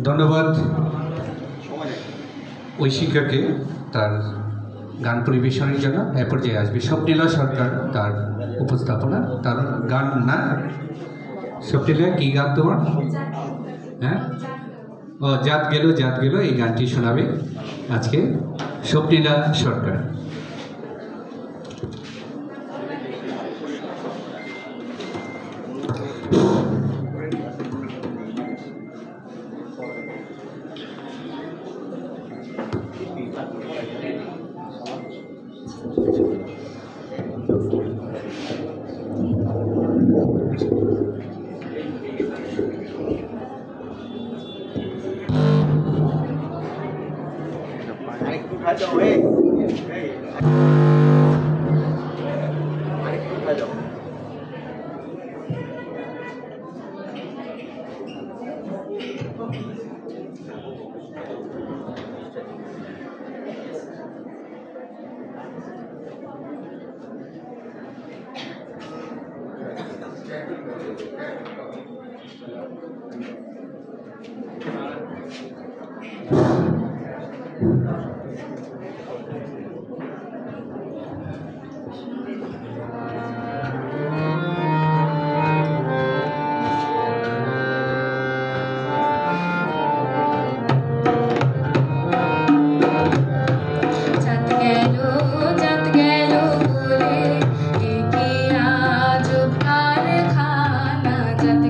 ধন্যবাদ ওই শিক্ষাকে তার গান পরিবেশনের জন্য। এ পর্যায়ে আসবে স্বপ্নীলা সরকার, তার উপস্থাপনা, তার গান না। স্বপ্নীলা, কি গান তোমার? হ্যাঁ, ও জাত গেল জাত গেল, এই গানটি শোনাবে আজকে স্বপ্নীলা সরকার। जात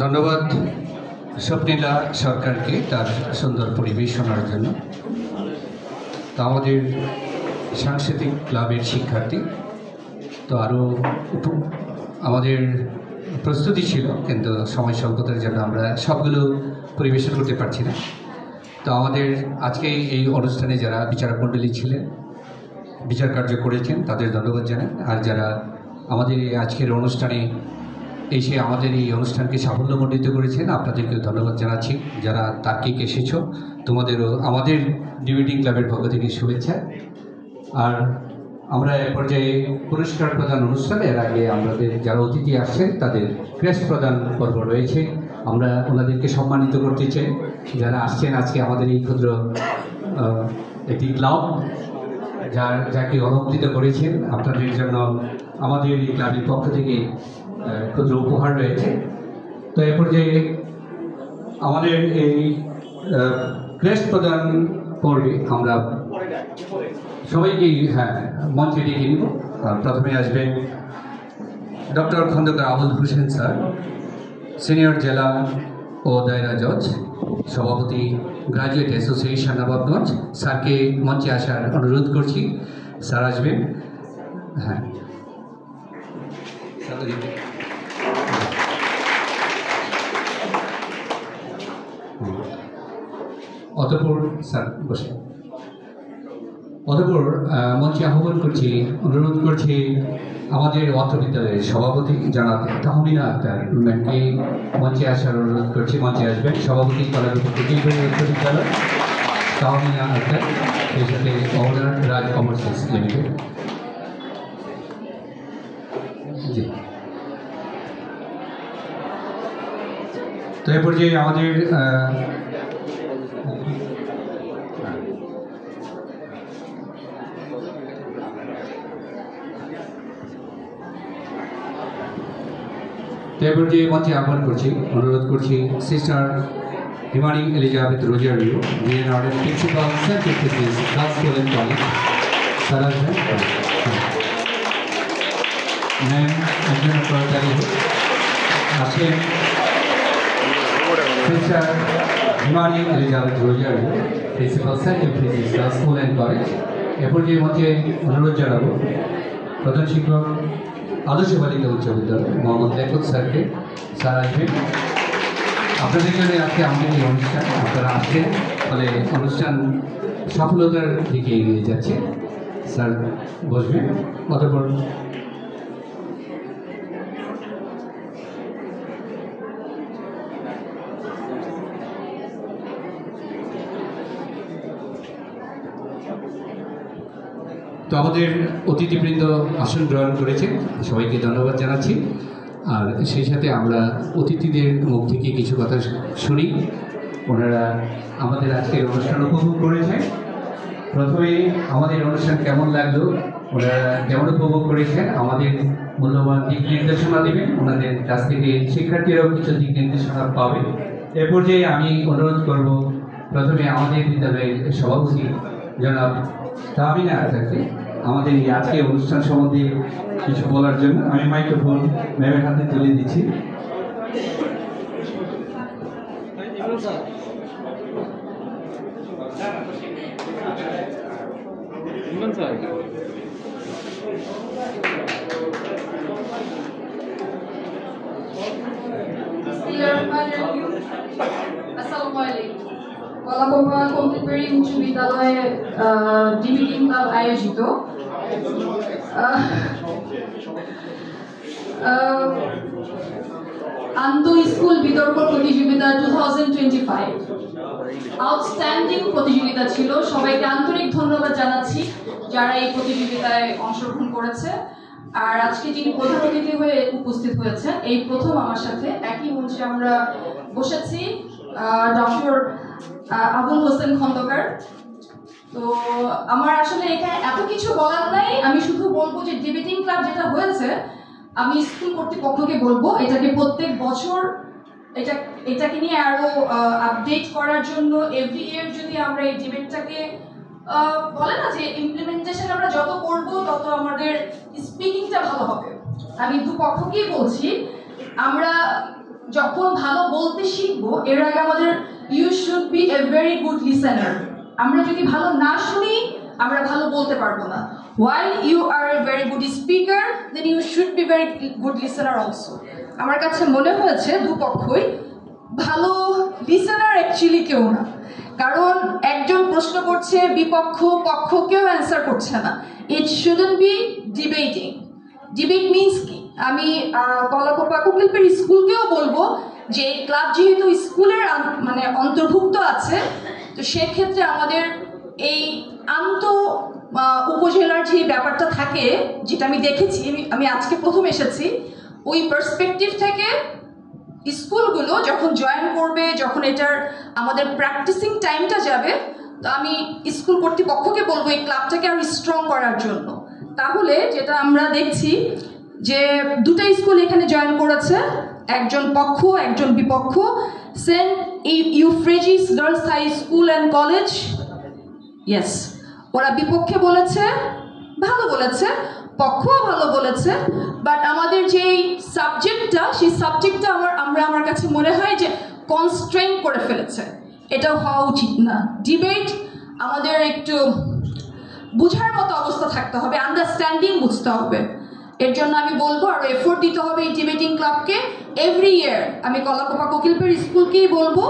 ধন্যবাদ স্বপ্নীলা সরকারকে তার সুন্দর পরিবেশনার জন্য। তো আমাদের সাংস্কৃতিক ক্লাবের শিক্ষার্থী তো আরও আমাদের প্রস্তুতি ছিল, কিন্তু সময় স্বল্পতার জন্য আমরা সবগুলো পরিবেশন করতে পারছি না। তো আমাদের আজকে এই অনুষ্ঠানে যারা বিচারক মণ্ডলী ছিলেন, বিচার কার্য করেছেন, তাদের ধন্যবাদ জানাই। আর যারা আমাদের এই আজকের অনুষ্ঠানে এসে আমাদের এই অনুষ্ঠানকে সাফল্যমণ্ডিত করেছেন, আপনাদেরকেও ধন্যবাদ জানাচ্ছি। যারা তার্কিক এসেছো, তোমাদেরও আমাদের ডিবেটিং ক্লাবের পক্ষ থেকে শুভেচ্ছা। আর আমরা এক পর্যায়ে পুরস্কার প্রদান অনুষ্ঠানে এর আগে আমাদের যারা অতিথি আসছেন তাদের ক্রেস্ট প্রদান পর্ব রয়েছে, আমরা ওনাদেরকে সম্মানিত করতে চাই। যারা আসছেন আজকে আমাদের এই ক্ষুদ্র একটি ক্লাব যাকে অলঙ্কৃত করেছেন, আপনাদের জন্য আমাদের এই ক্লাবের পক্ষ থেকে ক্ষুদ্র উপহার রয়েছে। তো এ পর্যায়ে আমাদের এই ক্রেস্ট প্রদান পর্বে আমরা সবাইকেই মঞ্চে ডেকে নিব। প্রথমে আসবেন doctor Khandakar Abul Hossain sir, senior জেলা ও দায়রা জজ, সভাপতি গ্রাজুয়েট অ্যাসোসিয়েশন নবাবগঞ্জ। স্যারকে মঞ্চে আসার অনুরোধ করছি। স্যার আসবেন। অতঃপর স্যার বসে। অতঃপর মঞ্চে আহ্বান করছি, অনুরোধ করছি আমাদের অর্থ বিদ্যালয়ের সভাপতি জনাব তাহমিনা আক্তার ম্যামকে মঞ্চে আসার অনুরোধ করছি। মঞ্চে আসবেন সভাপতি কলারূপী অর্থ বিদ্যালয় তাহমিনা আক্তার, সেই সাথে অবদান রাজ কমার্সিয়াল লিমিটেড। জি, তো এ পর্যায়ে আমাদের মঞ্চে আহ্বান করছি, অনুরোধ করছি sister Himani Elizabeth Rozario, DNR principal Saint Francis Girls School and College. Sir আসবেন। ম্যাম একজন কর্মচারী আছেন sister Himani Elizabeth Rozario, principal Saint Francis Girls School and College. এরপর যে মঞ্চে অনুরোধ জানাবো প্রধান শিক্ষক আদর্শ বালিকা উচ্চ বিদ্যালয় মোহাম্মদ লেখক স্যারকে। স্যার আসবেন। আপনাদের জন্য আজকে আমাদের এই অনুষ্ঠান, আপনারা আসছেন ফলে অনুষ্ঠান সফলতার দিকে এগিয়ে যাচ্ছে। স্যার বসবেন। অতঃপর তো আমাদের অতিথিবৃন্দ আসন গ্রহণ করেছে, সবাইকে ধন্যবাদ জানাচ্ছি। আর সেই সাথে আমরা অতিথিদের মুখ থেকে কিছু কথা শুনি, ওনারা আমাদের আজকের অনুষ্ঠান উপভোগ করেছে। প্রথমে আমাদের অনুষ্ঠান কেমন লাগলো, ওনারা কেমন উপভোগ করেছেন, আমাদের মূল্যবান দিক নির্দেশনা দেবেন। ওনাদের কাছ থেকে শিক্ষার্থীরাও কিছু দিক নির্দেশনা পাবে। এ পর্যায়ে আমি অনুরোধ করব প্রথমে আমাদের বিদ্যালয়ের সভাপতি জনাব তাহমিনা আক্তারকে আমাদের এই আজকে অনুষ্ঠান সম্বন্ধে কিছু বলার জন্য আমি মাইক্রোফোন ম্যামের হাতে তুলে দিচ্ছি। কলাকোপা কমপ্লিটরি উচ্চ বিদ্যালয়ে ডিবিটি ক্লাব আয়োজিত আন্তঃ স্কুল বিতর্ক প্রতিযোগিতা 2025 আউটস্ট্যান্ডিং প্রতিযোগিতা ছিল। সবাইকে আন্তরিক ধন্যবাদ জানাচ্ছি যারা এই প্রতিযোগিতায় অংশগ্রহণ করেছে। আর আজকে যিনি প্রধান অতিথি হয়ে উপস্থিত হয়েছেন, এই প্রথম আমার সাথে একই মঞ্চে আমরা বসেছি ডক্টর আবুল হোসেন খন্দকার। তো আমার আসলে এখানে এত কিছু বলার নাই, আমি শুধু বলবো যে ডিবেটিং ক্লাব যেটা হয়েছে, আমি স্কুল কর্তৃপক্ষকে বলবো এটাকে প্রত্যেক বছর এটাকে নিয়ে আরো আপডেট করার জন্য এভরি ইয়ার যদি আমরা এই ডিবেটটাকে বলে না যে ইমপ্লিমেন্টেশন আমরা যত করব তত আমাদের স্পিকিংটা ভালো হবে। আমি দুপক্ষকেই বলছি, আমরা যখন ভালো বলতে শিখবো এর আগে আমাদের you should be a very good listener. আমরা যদি ভালো না শুনি আমরা ভালো বলতে পারবো না। While you are a very good speaker, then you should be very good listener also. আমার কাছে মনে হয়েছে দুপক্ষই ভালো লিসেনার অ্যাকচুয়ালি কেউ না, কারণ একজন প্রশ্ন করছে, বিপক্ষ পক্ষ কেউ অ্যান্সার করছে না। It shouldn't be debating. Debate means কি? আমি কলাকোপা কোকিলপের স্কুলকেও বলবো যে ক্লাব যেহেতু স্কুলের মানে অন্তর্ভুক্ত আছে, তো সেক্ষেত্রে আমাদের এই উপজেলার যে ব্যাপারটা থাকে, যেটা আমি দেখেছি, আমি আজকে প্রথম এসেছি, ওই পার্সপেক্টিভ থেকে স্কুলগুলো যখন জয়েন করবে, যখন এটার আমাদের প্র্যাকটিসিং টাইমটা যাবে, তো আমি স্কুল কর্তৃপক্ষকে বলবো এই ক্লাবটাকে আরো স্ট্রং করার জন্য। তাহলে যেটা আমরা দেখছি যে দুটো স্কুল এখানে জয়েন করেছে, একজন পক্ষ একজন বিপক্ষ। Saint Euphrasia's girls high school and college, yes, ওরা বিপক্ষে বলেছে, ভালো বলেছে, পক্ষও ভালো বলেছে। বাট আমাদের যেই সাবজেক্টটা, সেই সাবজেক্টটা আমার কাছে মনে হয় যে কনস্ট্রেইন করে ফেলেছে। এটাও হওয়া উচিত না। ডিবেট আমাদের একটু বুঝার মতো অবস্থা থাকতে হবে, আন্ডারস্ট্যান্ডিং বুঝতে হবে। এর জন্য আমি বলবো আরো এফোর্ট দিতে হবে এই ডিবেটিং ক্লাবকে। এভরি ইয়ার আমি কলাকোপা কোকিলপের স্কুলকেই বলবো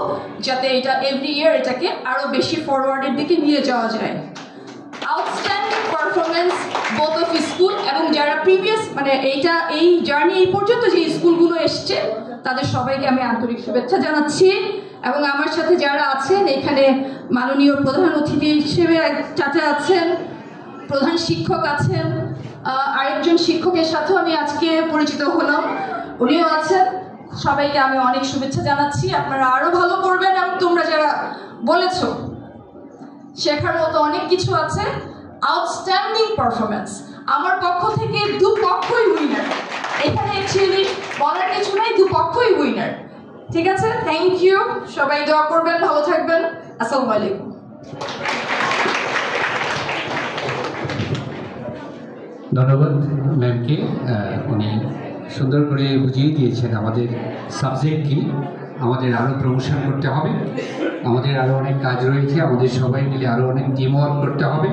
যাতে এটা এভরি ইয়ার এটাকে আরো বেশি ফরওয়ার্ডের দিকে নিয়ে যাওয়া যায়। Outstanding performance both of school, এবং যারা প্রিভিয়াস মানে এই জার্নি এই পর্যন্ত যে স্কুলগুলো এসছে তাদের সবাইকে আমি আন্তরিক শুভেচ্ছা জানাচ্ছি। এবং আমার সাথে যারা আছেন এখানে, মাননীয় প্রধান অতিথি হিসেবে চাচা আছেন, প্রধান শিক্ষক আছেন, আরেকজন শিক্ষকের সাথেও আমি আজকে পরিচিত হলাম, উনিও আছেন। সবাইকে আমি অনেক শুভেচ্ছা জানাচ্ছি। আপনারা আরো ভালো করবেন, এবং তোমরা যারা বলেছো শেখার মতো অনেক কিছু আছে। আউটস্ট্যান্ডিং পারফরমেন্স, আমার পক্ষ থেকে দুপক্ষই উইনার। এখানে অ্যাকচুয়ালি বলার কিছু নাই, দুপক্ষই উইনার। ঠিক আছে, থ্যাংক ইউ। সবাই দোয়া করবেন, ভালো থাকবেন। আসসালামু আলাইকুম। ধন্যবাদ ম্যামকে, উনি সুন্দর করে বুঝিয়ে দিয়েছেন আমাদের সাবজেক্ট কি। আমাদের আরও প্রমোশন করতে হবে, আমাদের আরও অনেক কাজ রয়েছে, আমাদের সবাই মিলে আরও অনেক টিম ওয়ার্ক করতে হবে।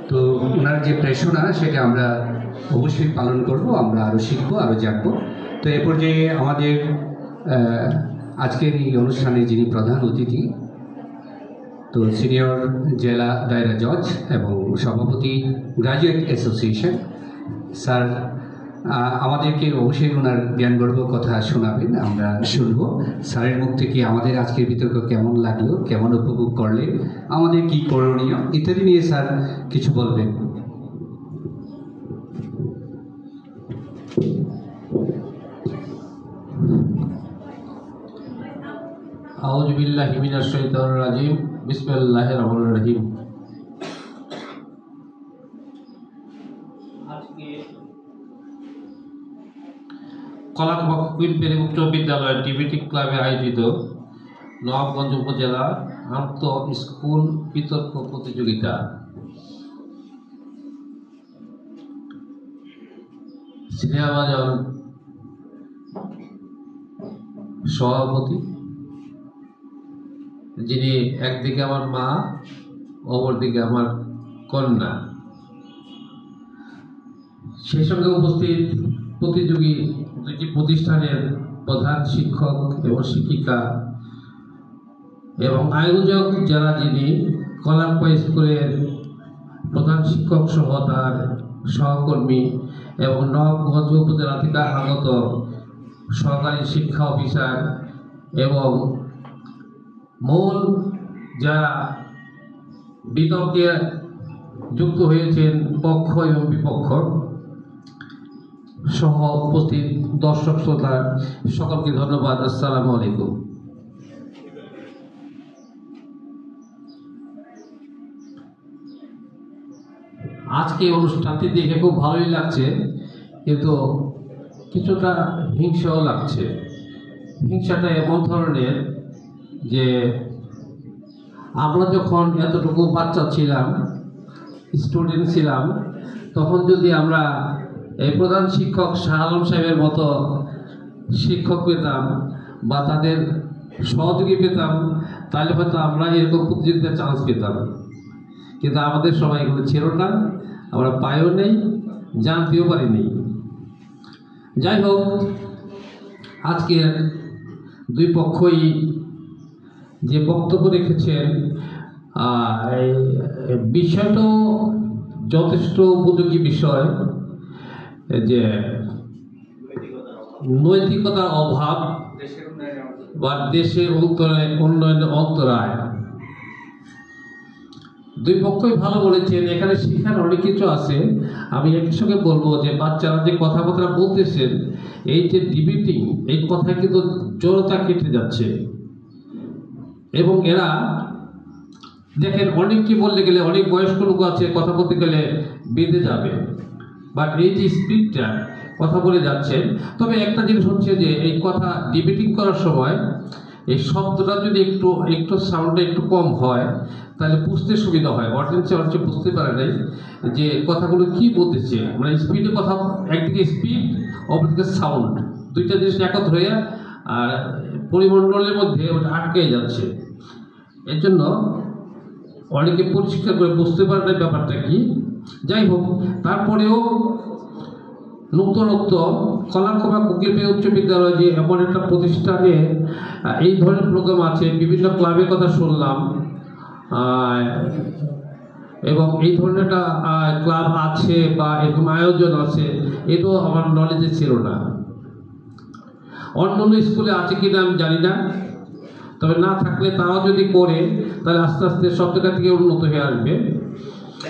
তো ওনার যে প্রেরণা সেটা আমরা অবশ্যই পালন করব, আমরা আরও শিখবো, আরও জানবো। তো এ পর্যায়ে আমাদের আজকের এই অনুষ্ঠানে যিনি প্রধান অতিথি, তো সিনিয়র জেলা দায়রা জজ এবং সভাপতি গ্রাজুয়েট অ্যাসোসিয়েশন স্যার আমাদেরকে অবশ্যই ওনার জ্ঞানগর্ভ কথা শোনাবেন, আমরা শুনবো। স্যারের মুখ থেকে আমাদের আজকের বিতর্ক কেমন লাগলো, কেমন উপভোগ করলেন, আমাদের কি করণীয় ইত্যাদি নিয়ে স্যার কিছু বলবেন। আউযু বিল্লাহি মিনাশ শাইতানির রাজিম। বিসমিল্লাহির রহমানির রহিম। আজকে কলাকোপা কোকিলপের উচ্চ বিদ্যালয়ের ডিবেটিং ক্লাবে আয়োজিত নবাবগঞ্জ উপজেলা আন্ত স্কুল বিতর্ক প্রতিযোগিতা। স্নেহভাজন সভাপতি, যিনি একদিকে আমার মা, অপরদিকে আমার কন্যা। সেই সঙ্গে উপস্থিত প্রতিযোগী দুটি প্রতিষ্ঠানের প্রধান শিক্ষক এবং শিক্ষিকা এবং আয়োজক যারা, যিনি কলাম্পা স্কুলের প্রধান শিক্ষক সহ তার সহকর্মী এবং নবাবগঞ্জ উপজেলা থেকে আগত সহকারী শিক্ষা অফিসার এবং মূল যারা বিতর্কে যুক্ত হয়েছেন পক্ষ এবং বিপক্ষ সহ উপস্থিত দর্শক শ্রোতা সকলকে ধন্যবাদ। আসসালামু আলাইকুম। আজকে অনুষ্ঠানটি দেখে খুব ভালোই লাগছে, কিন্তু কিছুটা হিংসাও লাগছে। হিংসাটা এমন ধরনের যে আমরা যখন এতটুকু বাচ্চা ছিলাম, স্টুডেন্ট ছিলাম, তখন যদি আমরা এই প্রধান শিক্ষক শাহ আলম সাহেবের মতো শিক্ষক পেতাম বা তাদের সহযোগী পেতাম, তাহলে হয়তো আমরা এরকম প্রতিযোগিতার চান্স পেতাম। কিন্তু আমাদের সময় এগুলো ছিল না, আমরা পাইও নেই, জানতেও পারিনি। যাই হোক, আজকের দুই পক্ষই যে বক্তব্য রেখেছেন, বিষয়টাও যথেষ্ট উপযোগী বিষয়, যে নৈতিকতার অভাব বা দেশের উন্নয়নের অন্তরায়। দুই পক্ষই ভালো বলেছেন, এখানে শিক্ষার অনেক কিছু আছে। আমি একই সঙ্গে বলবো যে বাচ্চারা যে কথাবার্তা বলতেছেন, এই যে ডিবেটিং, এই কথায় কিন্তু জড়তা কেটে যাচ্ছে এবং এরা দেখেন অনেককে বলতে গেলে, অনেক বয়স্ক লোক আছে কথা বলতে গেলে বেঁধে যাবে, বাট এই যে স্পিডটা কথা বলে যাচ্ছেন। তবে একটা জিনিস হচ্ছে যে এই কথা ডিবেটিং করার সময় এই শব্দটা যদি একটু সাউন্ডটা একটু কম হয়, তাহলে বুঝতে সুবিধা হয়। অডিয়েন্সে অনেকে বুঝতে পারে নাই যে কথাগুলো কি বলতেছে, মানে স্পিডে কথা, একদিকে স্পিড, অপরদিকে সাউন্ড, দুইটা জিনিস একত্র হয়ে আর পরিমণ্ডলের মধ্যে ওটা আটকে যাচ্ছে। এর জন্য অনেকে পরিষ্কার করে বুঝতে পারে না ব্যাপারটা কি। যাই হোক, তারপরেও নতুনত্ব কলাকোবা কোকিলপে উচ্চ বিদ্যালয় যে এমন একটা প্রতিষ্ঠানে এই ধরনের প্রোগ্রাম আছে, বিভিন্ন ক্লাবের কথা শুনলাম, এবং এই ধরনের একটা ক্লাব আছে বা এরকম আয়োজন আছে, এটাও আমার নলেজে ছিল না। অন্য স্কুলে আছে কিনা আমি জানি না, তবে না থাকলে তারাও যদি করে তাহলে আস্তে আস্তে সব জায়গা থেকে উন্নত হয়ে আসবে।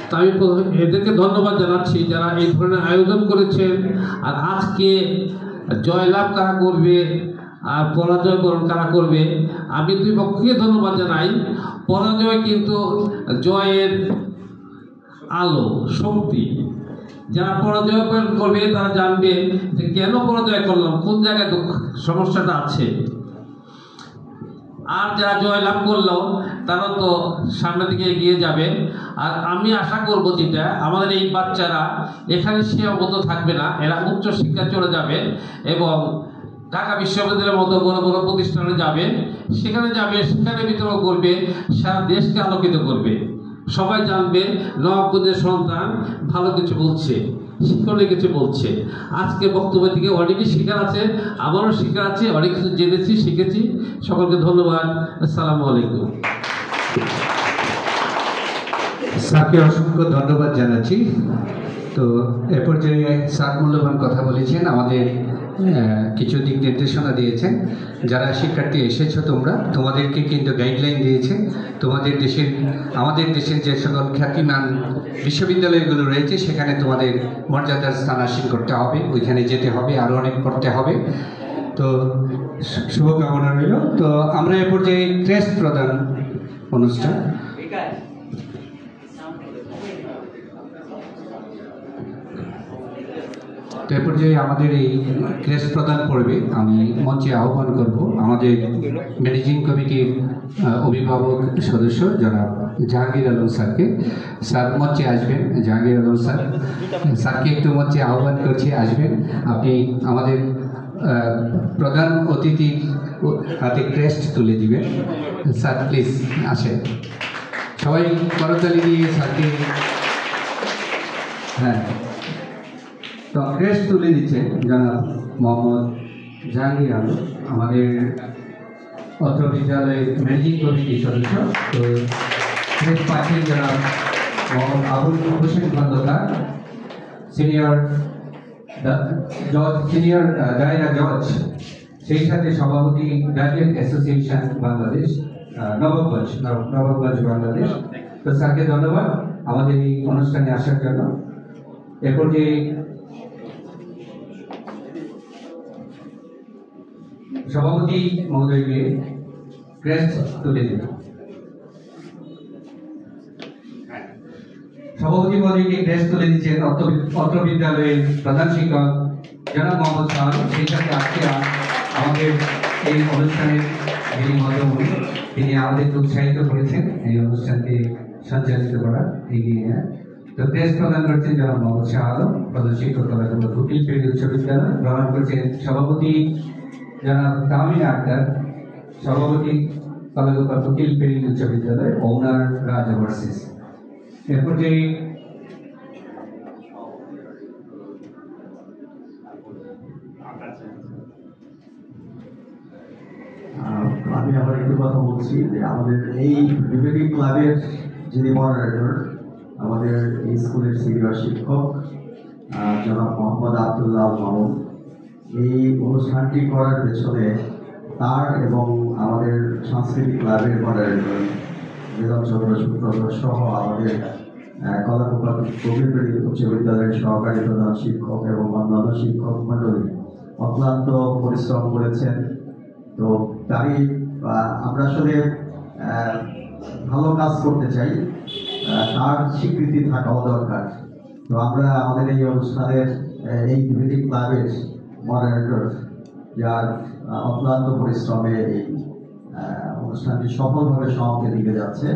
তা আমি এদেরকে ধন্যবাদ জানাচ্ছি যারা এই ধরনের আয়োজন করেছেন। আর আজকে জয়লাভ কারা করবে আর পরাজয় বরণ কারা করবে, আমি দুই পক্ষকে ধন্যবাদ জানাই। পরাজয় কিন্তু জয়ের আলো, শক্তি। যারা পরাজয় করবে তারা জানবে যে কেন পরাজয় করলাম, কোন জায়গায় সমস্যাটা আছে। আর যারা জয়লাভ করলো তারা তো সামনের দিকে এগিয়ে যাবে। আর আমি আশা করব যেটা আমাদের এই বাচ্চারা এখানে সীমাবদ্ধ থাকবে না, এরা উচ্চ শিক্ষায় চলে যাবে এবং ঢাকা বিশ্ববিদ্যালয়ের মতো বড় বড় প্রতিষ্ঠানে যাবে, সেখানে বিতরণ করবে, সারা দেশকে আলোকিত করবে। সবাই জানবে নবাবগঞ্জের সন্তান ভালো কিছু বলছে, শিক্ষণে কিছু বলছে। আজকে বক্তব্য থেকে অনেকই শিক্ষার আছে, আমারও শিক্ষার আছে, অনেক কিছু জেনেছি, শিখেছি। সকলকে ধন্যবাদ। আসসালামু আলাইকুম। স্যারকে অসংখ্য ধন্যবাদ জানাচ্ছি। তো এ পর্যায়ে স্যার মূল্যবান কথা বলেছেন, আমাদের কিছু দিক নির্দেশনা দিয়েছেন। যারা শিক্ষার্থী এসেছো তোমাদেরকে কিন্তু গাইডলাইন দিয়েছে, আমাদের দেশের যে সকল খ্যাতিমান বিশ্ববিদ্যালয়গুলো রয়েছে সেখানে তোমাদের মর্যাদার স্থান হাসিল করতে হবে, ওইখানে যেতে হবে, আরও অনেক পড়তে হবে। তো শুভকামনা রইল। তো আমরা এ পর্যায়ে ক্রেস্ট প্রদান অনুষ্ঠান। তো এ পর্যায়ে আমাদের এই ক্রেস্ট প্রদান করবে আমি মঞ্চে আহ্বান করব আমাদের ম্যানেজিং কমিটির অভিভাবক সদস্য জনাব জাহাঙ্গীর আলম স্যারকে। স্যার মঞ্চে আসবেন, জাহাঙ্গীর আলম স্যার, স্যারকে একটু মঞ্চে আহ্বান করছি, আসবেন। আপনি আমাদের প্রধান অতিথি হাতে ক্রেস্ট তুলে দিবেন। স্যার প্লিজ আসেন, সবাই করতালি দিয়ে স্যারকে। হ্যাঁ, তো ক্রেস্ট তুলে দিচ্ছেন জনাব মোহাম্মদ জাহাঙ্গীর আলম, আমাদের অত্র বিদ্যালয়ের ম্যানেজিং কমিটির সদস্য। তো ক্রেস্ট পাচ্ছেন জনাব মোহাম্মদ আবুল হোসেন খন্দকার, সিনিয়র জজ, সিনিয়র দায়রা জজ, সেই সাথে সভাপতি গ্রাজুয়েট অ্যাসোসিয়েশন বাংলাদেশ, নবাবগঞ্জ বাংলাদেশ। তো স্যারকে ধন্যবাদ আমাদের এই অনুষ্ঠানে আসার জন্য। এরপর যে সভাপতি মহোদয়কে ক্রেস্ট তুলে দিন। সভাপতি মহোদয়কে ক্রেস্ট তুলে দিচ্ছেন অত্র বিদ্যালয়ের প্রধান শিক্ষক জনাব মোহাম্মদ শাহ। সেই সাথে আজকে আমাদের এই অনুষ্ঠানের যিনি মধ্যমণি, তিনি আমাদেরকে উৎসাহিত করেছেন এই অনুষ্ঠানকে সঞ্চালিত করা, এগিয়ে নেয়। তো ক্রেস্ট প্রদান করছেন জনাব মোহাম্মদ শাহ আলম, প্রধান শিক্ষক কলেজ উকিল পেরি উচ্চ বিদ্যালয়। গ্রহণ করছেন সভাপতি জনাব তামিনা আক্তার, সভাপতি কলেজ উকিল পেরি উচ্চ বিদ্যালয়, ওনার রাজ ওভারসিজ। এরপর যে আমি আবার একটু কথা বলছি যে আমাদের এই ডিবেটিং ক্লাবের যিনি মডারেটর, আমাদের এই স্কুলের সিনিয়র শিক্ষক জনাব মোহাম্মদ আব্দুল্লাহ মামুন। এই অনুষ্ঠানটি করার পেছনে তার এবং আমাদের সাংস্কৃতিক ক্লাবের মডারেটর বেদম চন্দ্র সূত্র সহ আমাদের কলাকুপা কবিরবেড়ি উচ্চ বিদ্যালয়ের সহকারী প্রধান শিক্ষক এবং অন্যান্য শিক্ষক মণ্ডলী অক্লান্ত পরিশ্রম করেছেন। তো তারই আমরা আসলে ভালো কাজ করতে চাই, তার স্বীকৃতি থাকাও দরকার। তো আমরা আমাদের এই অনুষ্ঠানের এই ডিবেটিং ক্লাবের মডারেটর, যার অক্লান্ত পরিশ্রমে এই অনুষ্ঠানটি সফলভাবে সমাপ্তির দিকে যাচ্ছে,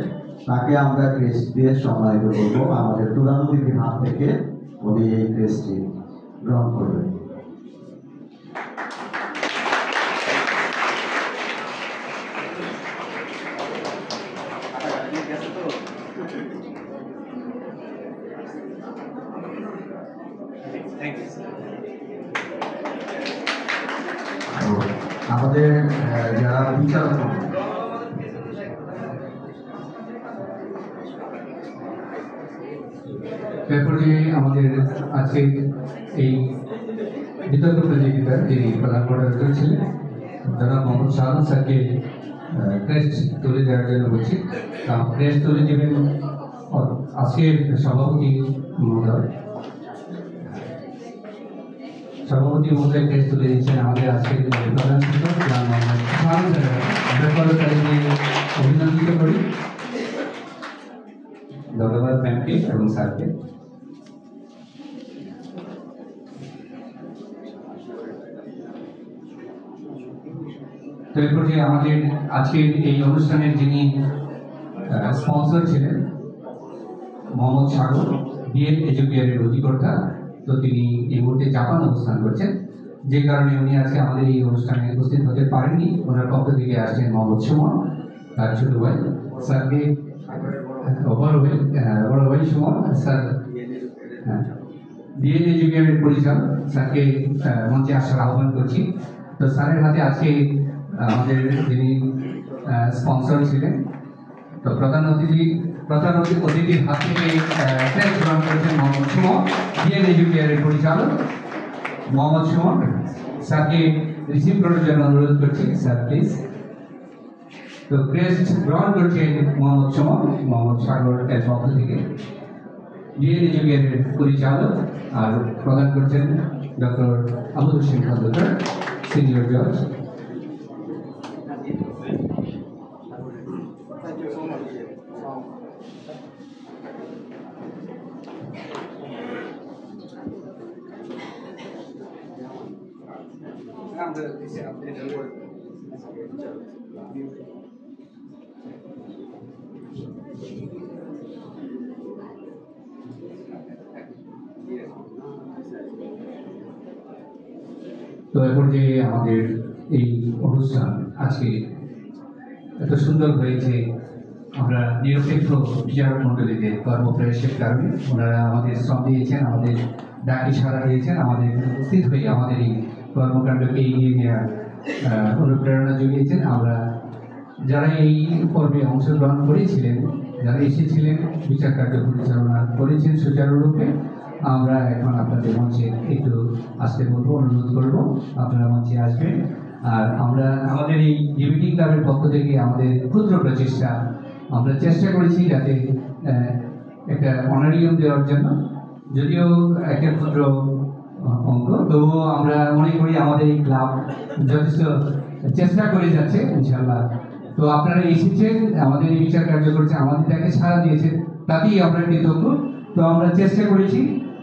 তাকে আমরা ক্রেস্ট দিয়ে সম্মানিত করব। আমাদের প্রধান অতিথির হাত থেকে উনি এই ক্রেস্টটি গ্রহণ করবেন। আমাদের যারা বিচারক এরপরে আমাদের আজকে এই বিতর্ক প্রতিযোগিতার যিনি প্রধান মডারেটর ছিলেন জনাব মোহাম্মদ শাহ আলম স্যারকে ক্রেস্ট তুলে দেওয়ার জন্য বলছি। ক্রেস্ট তুলে দেবেন আজকের সভাপতি মহোদয়। সভাপতি মহোদয় ক্রেস্ট তুলে দিচ্ছেন আমাদের আজকের প্রধান শিক্ষক জনাব মোহাম্মদ শাহ আলম স্যার। আমরা তাদেরকে অভিনন্দিত করি। ধন্যবাদ ম্যামকে এবং স্যারকে। তো এরপর যে আমাদের আজকের এই অনুষ্ঠানের যিনি স্পন্সর ছিলেন মোহাম্মদ সাগর, বিএড এডুকেয়ারের অধিকর্তা। তো তিনি এই মুহূর্তে জাপান অবস্থান করছেন, যে কারণে উনি আজকে আমাদের এই অনুষ্ঠানে উপস্থিত হতে পারেননি। ওনার পক্ষ থেকে আসছেন মোহাম্মদ সুমন, তার ছোট ভাই। স্যারকে বড় ভাই সুমন স্যার, বিএড এডুকেয়ারের পরিচালক, স্যারকে মঞ্চে আসার আহ্বান করছি। তো স্যারের হাতে আজকে আমাদের যিনি স্পন্সর ছিলেন, তো প্রধান অতিথির হাত থেকে ক্রেস্ট গ্রহণ করেছেন মোহাম্মদ সুমন, বিএড এডুকেয়ারের পরিচালক মোহাম্মদ সুমন। স্যারকে রিসিভ করার জন্য অনুরোধ করছি, স্যার প্লিজ। তো ক্রেস্ট গ্রহণ করছেন মোহাম্মদ সুমন, মোহাম্মদ সাগর এর পক্ষ থেকে, বিএড এডুকেয়ারের পরিচালক। আর প্রদান করছেন ডক্টর আবুল হোসেন খন্দকার, সিনিয়র জজ। আমরা দিছি আপনি এটা তো এখন যে আমাদের এই অনুষ্ঠান আজকে এত সুন্দর হয়েছে, আমরা নিরপেক্ষ বিচারক মণ্ডলীতে কর্মপ্রয়াসের কারণে ওনারা আমাদের শ্রম দিয়েছেন, আমাদের ডাকি সাড়া দিয়েছেন, আমাদের উপস্থিত হয়ে আমাদের এই কর্মকাণ্ডকে এগিয়ে নেওয়ার অনুপ্রেরণা জুগিয়েছেন। আমরা যারা এই পর্বে অংশগ্রহণ করেছিলেন, যারা এসেছিলেন, বিচার কার্য পরিচালনা করেছেন সুচারুরূপে, আমরা এখন আপনাদের মঞ্চে একটু আসতে বলবো, অনুরোধ করবো আপনারা মঞ্চে আসবেন। আর আমরা আমাদের এই ডিবিটি ক্লাবের পক্ষ থেকে আমাদের ক্ষুদ্র প্রচেষ্টা, আমরা চেষ্টা করেছি যাতে একটা অনারিয়াম দেওয়ার জন্য, যদিও একটা ক্ষুদ্র অঙ্ক, তবুও আমরা মনে করি আমাদের এই ক্লাব যথেষ্ট চেষ্টা করে যাচ্ছে ইনশাল্লাহ। তো আপনারা এসেছেন, আমাদের এই বিচার কার্য করছে, আমাদের তাকে সাড়া দিয়েছেন, তাতেই আমরা কৃতজ্ঞ। তো আমরা চেষ্টা করেছি,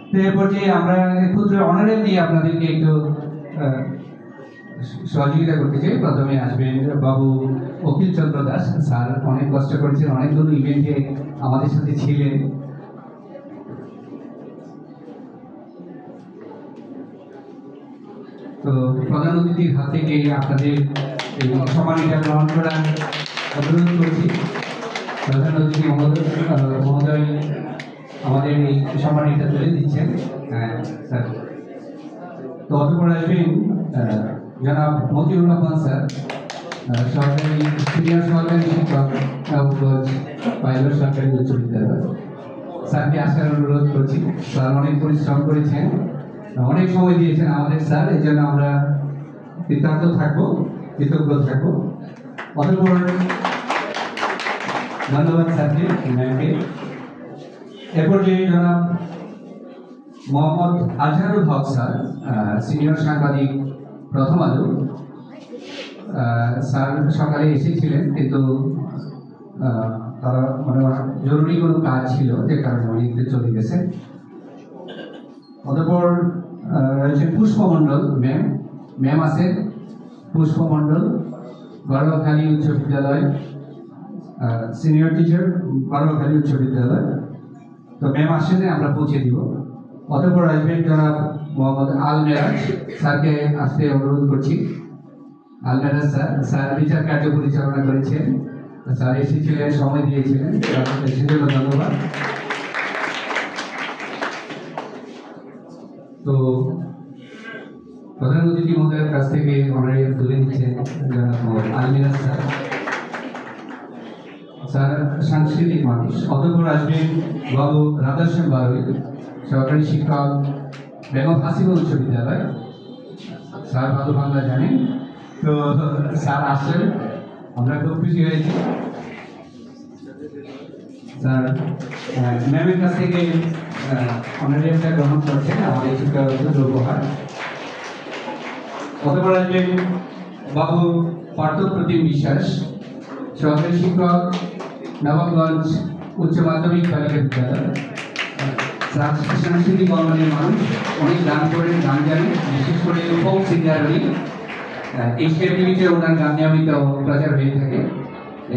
তো এ পর্যায়ে আমরা ক্ষুদ্র অনারিয়াম দিয়ে আপনাদেরকে একটু সহযোগিতা করতে চাই। প্রথমে আসবেন বাবু অখিল চন্দ্র দাস স্যার, অনেক কষ্ট করেছেন, অনেকগুলো ইভেন্টে আমাদের সাথে ছিলেন। তো প্রধান অতিথির হাত থেকে আপনাদের এই সম্মানটা গ্রহণ করার অনুরোধ করছি। প্রধান অতিথি মহোদয় আমাদের এই সম্মানটা তুলে দিচ্ছেন। হ্যাঁ স্যার। তো অতঃপর আসবেন জনাব মতিউর রহমান স্যার, সরকারি সিনিয়র সরকারি শিক্ষক নবগঞ্জ পাইলট সরকারি উচ্চ বিদ্যালয়। স্যারকে আসার অনুরোধ করছি। স্যার অনেক পরিশ্রম করেছেন, অনেক সময় দিয়েছেন আমাদের স্যার, এই জন্য আমরা কৃতজ্ঞ থাকবো। অতঃপর ধন্যবাদ স্যারকে, ম্যামকে। এরপর যে জনাব মোহাম্মদ আজহারুল হক স্যার, সিনিয়র সাংবাদিক, প্রথম আলো। স্যার সকালে এসেছিলেন, কিন্তু তারা মানে জরুরি কোনো কাজ ছিল, যে কারণে উনি চলে গেছেন। অতঃপর রয়েছে পুষ্পমণ্ডল ম্যাম আছেন, পুষ্পমণ্ডল, বারোয়াখালী উচ্চ বিদ্যালয়, সিনিয়র টিচার, বারোয়াখালী উচ্চ বিদ্যালয়। তো ম্যাম আসেন, আমরা পৌঁছে দিব। অতঃপর আসবেন জনাব মোহাম্মদ আল মেরাজ স্যারকে আসতে অনুরোধ করছি। আল মেরাজ স্যার বিচার কার্য পরিচালনা করেছেন, স্যার এসেছিলেন, সময় দিয়েছিলেন, সেজন্য ধন্যবাদ। তো প্রধান অতিথি মহোদয়ের কাছ থেকে অনারিয়াম তুলে নিচ্ছেন আল মেরাজ স্যার, সাংস্কৃতিক মানুষ। অতঃপর আসবেন বাবু রাধাশ্যাম বারুই, সরকারি শিক্ষক, বেগম হাসিবা উচ্চ বিদ্যালয়। স্যার ভালো বাংলা জানেন, তো স্যার আসছেন, আমরা খুব খুশি হয়েছি। স্যার ম্যামের কাছ থেকে অনারিয়ামটা গ্রহণ করছেন, আমাদের শিক্ষাগত উপহার। অতঃপর আসবেন বাবু পার্থপ্রতিম বিশ্বাস, সরকারি শিক্ষক, নবাবগঞ্জ উচ্চ মাধ্যমিক বালিকা বিদ্যালয়। সাংস্কৃতিক অঙ্গনের মানুষ, অনেক গান করেন, গান জানেন, বিশেষ করে ফোক সিঙ্গার উনি। এশিয়া টিভিতে ওনার গান নিয়মিত প্রচার হয়ে থাকে,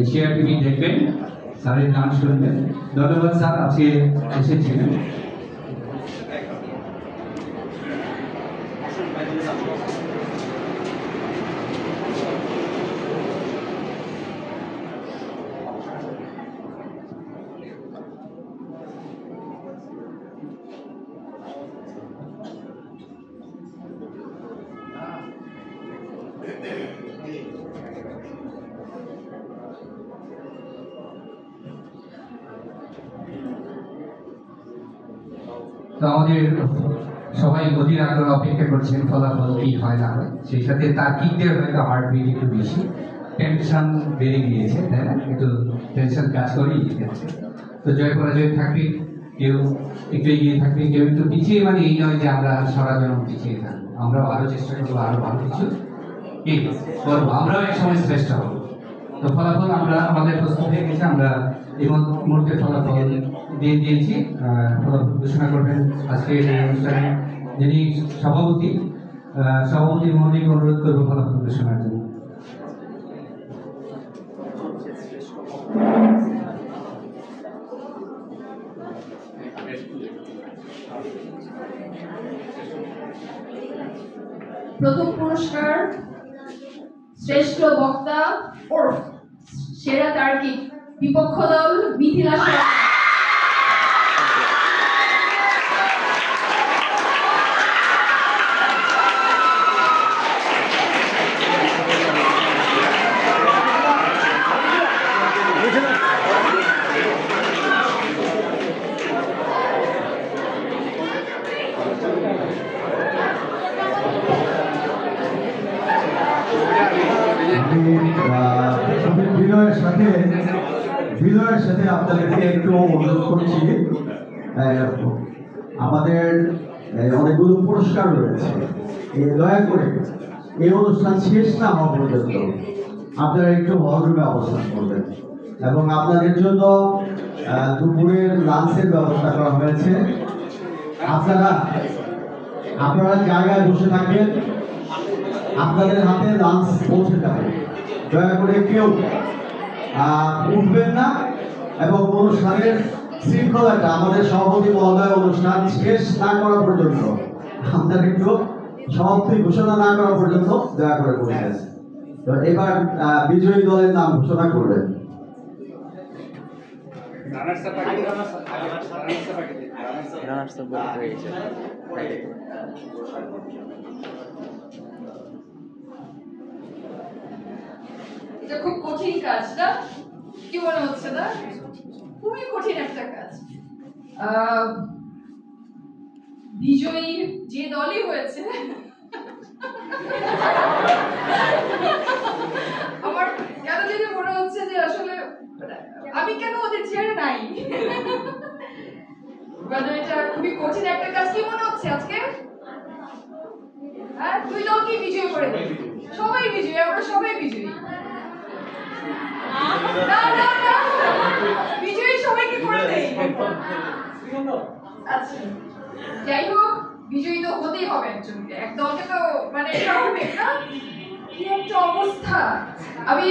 এশিয়া টিভি দেখবেন, স্যারের গান শুনবেন। ধন্যবাদ স্যার, আজকে এসেছিলেন। তো আমাদের সবাই অধীর আগ্রহ অপেক্ষা করছেন ফলাফল কি হয় না হয়, সেই সাথে তার কিকদের হয়তো হার্টবিট একটু বেশি, টেনশন বেড়ে গিয়েছে, তাই না? একটু টেনশন কাজ করেই গেছে। তো জয় পরাজয় থাকবে, কেউ একটু এগিয়ে থাকবে, কেউ একটু পিছিয়ে, মানে এই নয় যে আমরা সারা জন পিছিয়ে থাকবো, আমরাও আরো চেষ্টা করবো, আরো ভালো কিছু করবো, আমরাও এক সময় শ্রেষ্ঠ হবো। তো ফলাফল আমরা আমাদের প্রস্তুত হয়ে গেছে, আমরা এই মুহূর্তে ফলাফল দিয়ে দিয়েছি। ফলাফল ঘোষণা করবেন আজকে এই অনুষ্ঠানে যিনি সভাপতি সভাপতি মহোদয়কে অনুরোধ করবো ফলাফল ঘোষণার জন্য। প্রথম পুরস্কার শ্রেষ্ঠ বক্তা ও সেরা তার্কিক বিপক্ষ দল মিথিলা সরকার। বিনয়ের সাথে আপনাদেরকে একটু অনুরোধ করছি, আমাদের অনেকগুলো পুরস্কার রয়েছে, দয়া করে এই অনুষ্ঠান শেষ না হওয়া পর্যন্ত আপনারা একটু হলরুমে অবস্থান করবেন এবং আপনাদের জন্য দুপুরের লাঞ্চের ব্যবস্থা করা হয়েছে। আপনারা জায়গায় বসে থাকবেন, আপনাদের হাতে লাঞ্চ পৌঁছে যাবে। দয়া করে কেউ উঠবেন না এবং অনুষ্ঠানের শৃঙ্খলাটা আমাদের সভাপতি মহোদয় অনুষ্ঠান শেষ না করা পর্যন্ত, আপনারা একটু সমাপ্তি ঘোষণা না করা পর্যন্ত দয়া করে বসেন। তো এবার বিজয়ী দলের নাম ঘোষণা করবেন। এটা খুব কঠিন কাজ না, কি মনে হচ্ছে না? খুবই কঠিন একটা কাজ। বিজয়ী যে দলই হয়েছে, আমার কেন জানি মনে হচ্ছে যে আসলে আমি কেন ওদের ছেড়ে নাই। মানে এটা খুবই কঠিন একটা কাজ। কি মনে হচ্ছে আজকে? হ্যাঁ, দুই দলকে বিজয়ী করে দিই। সবাই বিজয়ী, আমরা সবাই বিজয়ী। না না না, বিজয়ী সবাইকে করে দেই। আচ্ছা, যাই হোক, বিজয়ী তো হতেই হবে একজনকে, এক দলকে তো মানে এটা হবে না। কি একটা অবস্থা! আমি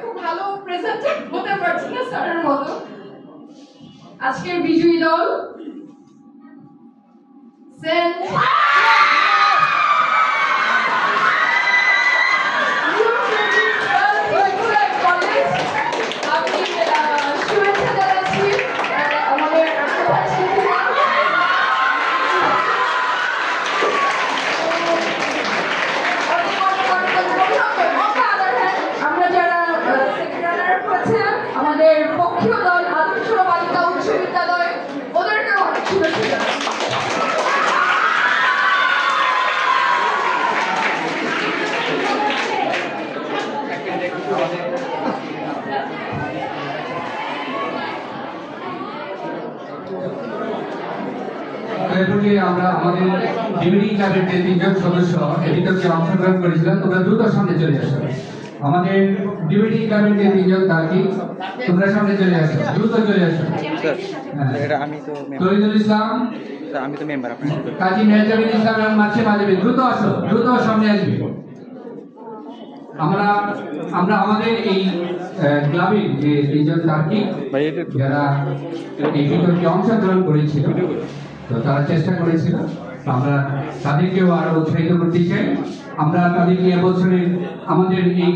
খুব ভালো প্রেজেন্ট হতে পারছি না স্যারের মতো। আজকের বিজয়ী দল সেন্ট আমাদের পক্ষীয় দল আদর্শ বালিকা উচ্চ বিদ্যালয়, ওদেরকে অনেক শুভেচ্ছা। আমরা আমাদের ডিবেটিং ক্লাবের যে তিনজন সদস্য এদিকে অংশগ্রহণ করেছিলাম, তোমরা দ্রুত সামনে চলে আসো। আমাদের ডিবেটিং ক্লাবের যে তিনজন তার্কিক, তোমরা সামনে চলে আসো, দ্রুত চলে আসো। তরিদুল ইসলাম, আমি তো মেম্বার, আপনার কাজী মেহজাবিন ইসলাম এবং মাছি মাঝাবি, দ্রুত আসো, দ্রুত সামনে আসবে। আমরা আমাদের এই ক্লাবের যে তিনজন তার্কিক যারা এই বিতর্কে অংশগ্রহণ করেছিল, তো তারা চেষ্টা করেছিল, আমরা তাদেরকেও আরো উৎসাহিত করতে চাই। আমরা তাদেরকে এবছরের আমাদের এই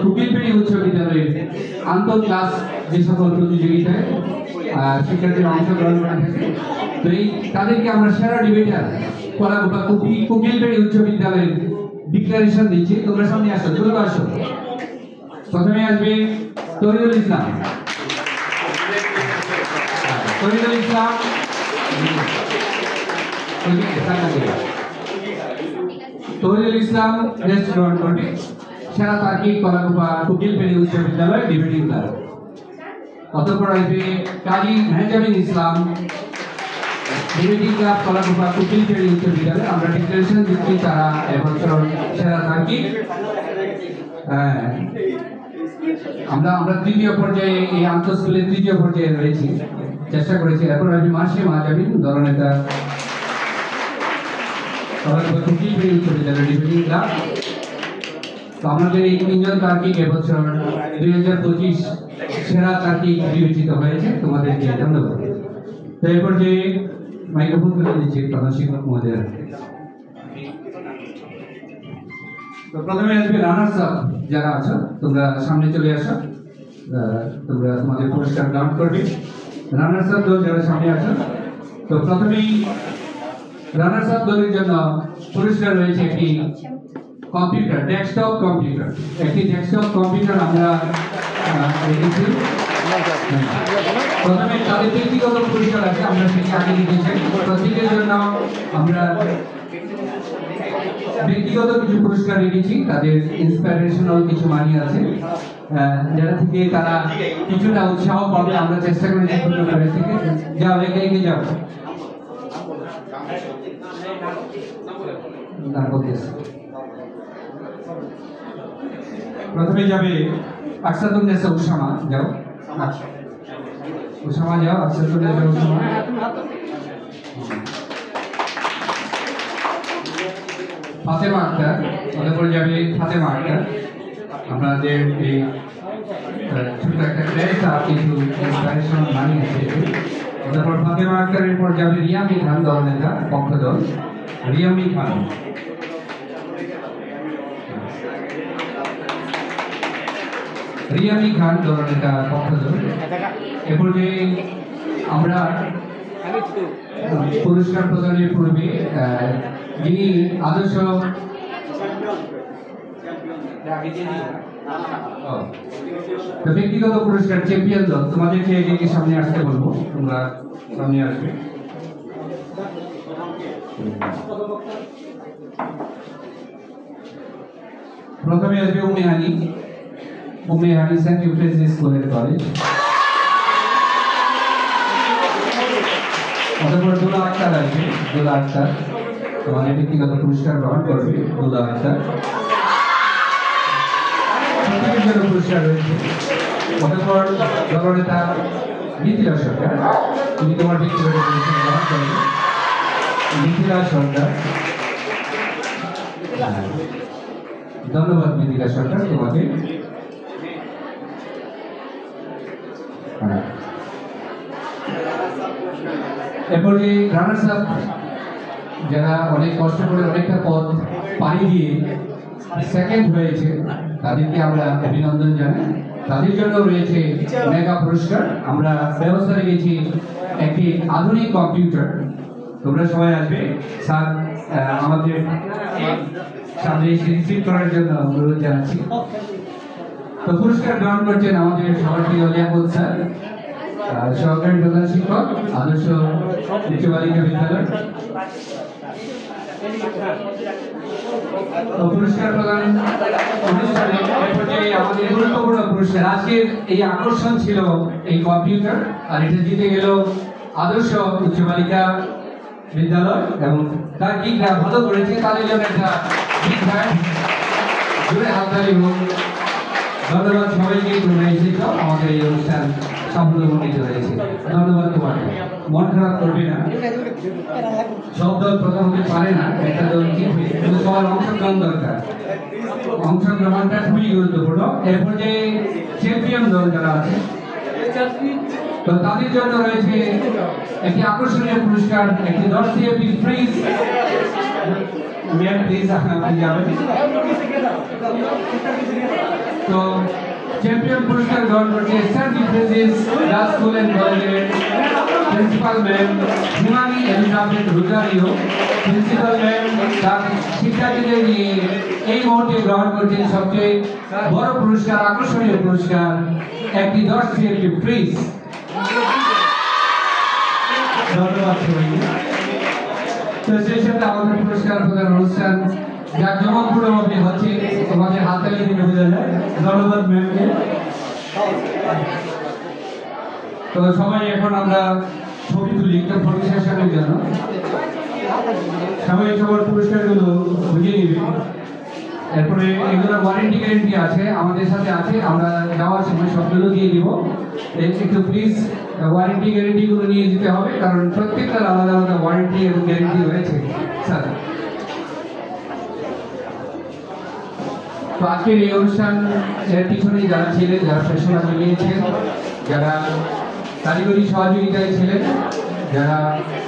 কুকিলপেড়ি উচ্চ বিদ্যালয়ের আন্তঃ ক্লাস যে সকল প্রতিযোগিতায় শিক্ষার্থীরা অংশগ্রহণ করে থাকে, তো তাদেরকে আমরা সেরা ডিবেটার কুকিলপেড়ি উচ্চ বিদ্যালয়ের ডিক্লারেশন দিচ্ছি। তোমরা সামনে আসো, দ্রুত আসো। প্রথমে আসবে তরিদুল ইসলাম। তরিদুল ইসলাম রেস্টুরেন্ট করবে সেরা তার্কিক কলাকুপা কুকিলপেড়ি উচ্চ বিদ্যালয় ডিবেটিং ক্লাব। অতঃপর আসবে কাজী মেহজাবিন ইসলাম, ডিবেটিং ক্লাব কলাকুপা কুকিলপেড়ি উচ্চ বিদ্যালয়। আমরা ডিক্লারেশন দিচ্ছি তারা এবছর সেরা তার্কিক। আমরা তৃতীয় পর্যায়ে, এই আন্তঃস্কুলের তৃতীয় পর্যায়ে রয়েছি, চেষ্টা করেছি। এরপর আসবে মাসি মাহজাবিন, দলনেতা সবাই প্রত্যেকেই পেয়ে উঠে যাবে ডিবেটিং ক্লাব। তো আমাদের এই তিনজন তার্কিক এবছর 2025 সেরা তার্কিক বিবেচিত হয়েছে, তোমাদেরকে ধন্যবাদ। তো এরপর যে মাইক্রোফোন করে দিচ্ছি প্রধান শিক্ষক মহোদয়। তো প্রথমে আসবে রানার্স আপ যারা আছো, তোমরা সামনে চলে আসো, তোমরা তোমাদের পুরস্কার গ্রহণ করবে। রানার্স আপ দল যারা সামনে আছো, তো প্রথমেই রানার্স আপ দলের জন্য পুরস্কার রয়েছে একটি কম্পিউটার, ডেস্কটপ কম্পিউটার। একটি ডেস্কটপ কম্পিউটার আমরা রেখেছি। প্রথমে তাদের ব্যক্তিগত পুরস্কার আছে, আমরা সেটি আগে লিখেছি। প্রত্যেকের জন্য আমরা ব্যক্তিগত কিছু পুরস্কার রেখেছি, তাদের ইন্সপিরেশনাল কিছু মানি আছে, যারা থেকে তারা কিছুটা উৎসাহ পাবে। আমরা চেষ্টা করি যে থেকে যাও লেখে এগিয়ে যাও। প্রথমে যাবে আকসাদুন্নেসা উসামা, যাও উসামা যাও, আকসাদুন্নেসা উসামা। ফাতেমা আক্তার, তারপর যাবে ফাতেমা আক্তার। আমাদের এই ছোট একটা ক্রেজ আর কিছু ইন্সপিরেশন মানি আছে। তারপর ফাতেমা আক্তারের পর যাবে রিয়ামি খান, দলনেতা পক্ষ দল রিয়ামি খান। রিয়ামি খান দলনেতা পক্ষ দল। এরপর যে আমরা পুরস্কার প্রদানের পূর্বে যিনি আদর্শ ব্যক্তিগত পুরস্কার চ্যাম্পিয়ন দল, তোমাদেরকে এগিয়ে সামনে আসতে বলবো, তোমরা সামনে আসবে। প্রথমে আসবে উম্মে হানি, উম্মে হানি সেন্ট ইউফ্রেসিস স্কুলের কলেজ। অতঃপর দুলা আক্তার আসবে, দুলা আক্তার তোমাদের ব্যক্তিগত পুরস্কার গ্রহণ করবে। দুলা আক্তার পুরস্কার রয়েছে। অতঃপর দলনেতা মিথিলা সরকার, তুমি তোমার ব্যক্তিগত পুরস্কার গ্রহণ করবে। মিথিলা সরকার, ধন্যবাদ মিথিলা সরকার তোমাকে। এরপর যে রানার্স আপ যারা অনেক কষ্ট করে অনেকটা পথ পাড়ি দিয়ে সেকেন্ড হয়েছে, তাদেরকে আমরা অভিনন্দন জানাই। তাদের জন্য রয়েছে মেগা পুরস্কার। আমরা ব্যবস্থা রেখেছি একটি আধুনিক কম্পিউটার। তোমরা সবাই আসবে, স্যার আমাদের সামনে এসে রিসিভ করার জন্য অনুরোধ জানাচ্ছি। তো পুরস্কার গ্রহণ করছেন আমাদের সবার প্রিয় লিয়াকত স্যার, সহকারী প্রধান শিক্ষক, আদর্শ উচ্চ বালিকা বিদ্যালয়। পুরস্কার প্রদান অনুষ্ঠানে আমাদের গুরুত্বপূর্ণ পুরস্কার, আজকের এই আকর্ষণ ছিল এই কম্পিউটার, আর এটা জিতে গেল আদর্শ উচ্চ বালিকা বিদ্যালয়। এবং তার কি ভালো করেছে তাদের জন্য একটা জোরে হাততালি হোক। ধন্যবাদ সবাইকে, তোমরা এসেছ, আমাদের এই অনুষ্ঠান সাফল্যমণ্ডিত হয়েছে। ধন্যবাদ তোমাকে। মন খারাপ করবে না, সব দল প্রথম হতে পারে না, একটা দল কিন্তু সবার অংশগ্রহণ দরকার। অংশগ্রহণটা খুবই গুরুত্বপূর্ণ। এরপর যে চ্যাম্পিয়ন দল যারা আছে, তো তাদের জন্য রয়েছে একটি আকর্ষণীয় পুরস্কার, একটি 10 সিএপি ফ্রিজ। প্লিজ আপনি যাবেন। তো চ্যাম্পিয়ন পুরস্কার গ্রহণ করছে Saint Euphrasia Girls School and কলেজের principal ma'am Himani Elizabeth Rozario. Principal ma'am তার শিক্ষার্থীদের নিয়ে এই মুহূর্তে গ্রহণ করছেন সবচেয়ে বড় পুরস্কার, আকর্ষণীয় পুরস্কার, একটি 10 সিএপি ফ্রিজ। ধন্যবাদ সবাইকে। তো সেই সাথে আমাদের পুরস্কার প্রদান অনুষ্ঠান জাঁকজমকপূর্ণভাবে হচ্ছে, তোমাদের হাততালি থেকে বোঝা যায়। ধন্যবাদ ম্যামকে। তো সবাই এখন আমরা ছবি তুলি একটা ফটো সেশনের জন্য। সবাই সবার পুরস্কারগুলো বুঝিয়ে নিবে। এরপরে এগুলো ওয়ারেন্টি গ্যারেন্টি আছে, আমাদের সাথে আছে, আমরা যাওয়ার সময় সবগুলো দিয়ে দিব। একটু প্লিজ ওয়ারেন্টি গ্যারেন্টিগুলো নিয়ে যেতে হবে, কারণ প্রত্যেকটার আলাদা আলাদা ওয়ারেন্টি এবং গ্যারেন্টি রয়েছে। স্যার তো আজকের এই অনুষ্ঠান এর পিছনে যারা ছিলেন, যারা পেশনা জুগিয়েছেন, যারা কারিগরি সহযোগিতায় ছিলেন, যারা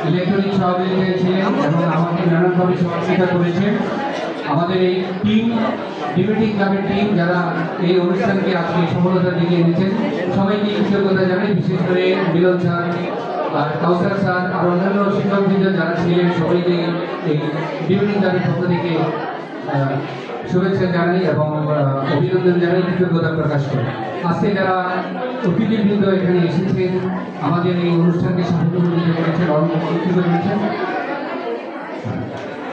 ইলেকট্রনিক সহযোগিতায় ছিলেন এবং আমাকে নানানভাবে সহযোগিতা করেছেন, আমাদের এই টিম, ডিবেটিং ক্লাবের টিম যারা এই অনুষ্ঠানকে আজকে সফলতার দিকে এনেছেন, সবাইকে কৃতজ্ঞতা জানাই। বিশেষ করে মিলন স্যার আর কাউসার স্যার আর অন্যান্য শিক্ষকবৃন্দ যারা ছিলেন, সবাইকে এই ডিবেটিং ক্লাবের পক্ষ থেকে শুভেচ্ছা জানাই এবং অভিনন্দন জানাই, কৃতজ্ঞতা প্রকাশ করি। আজকে যারা অতিথিবৃন্দ এখানে এসেছেন, আমাদের এই অনুষ্ঠানকে সাফল্যমণ্ডিত করেছেন, অনেক করেছেন,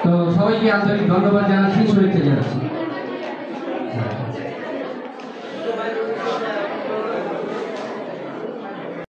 তো সবাইকে আন্তরিক ধন্যবাদ জানাচ্ছি, শুভেচ্ছা জানাচ্ছি।